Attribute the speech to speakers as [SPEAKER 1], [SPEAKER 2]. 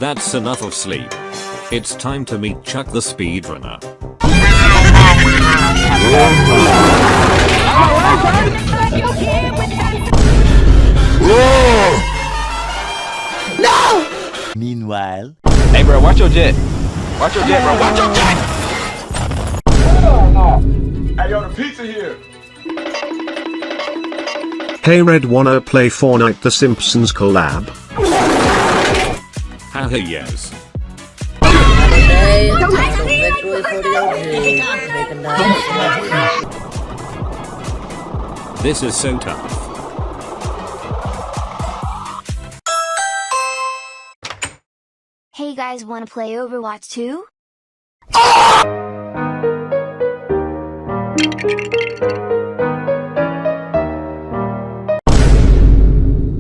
[SPEAKER 1] That's enough of sleep. It's time to meet Chuck the speedrunner.
[SPEAKER 2] No! Meanwhile.
[SPEAKER 3] Hey bro, watch your jet. Watch your jet, bro. Watch your jet!
[SPEAKER 4] Hey yo, the pizza here.
[SPEAKER 5] Hey Red, wanna play Fortnite The Simpsons collab?
[SPEAKER 1] Haha yes. This is so tough.
[SPEAKER 6] Hey guys, wanna play Overwatch 2?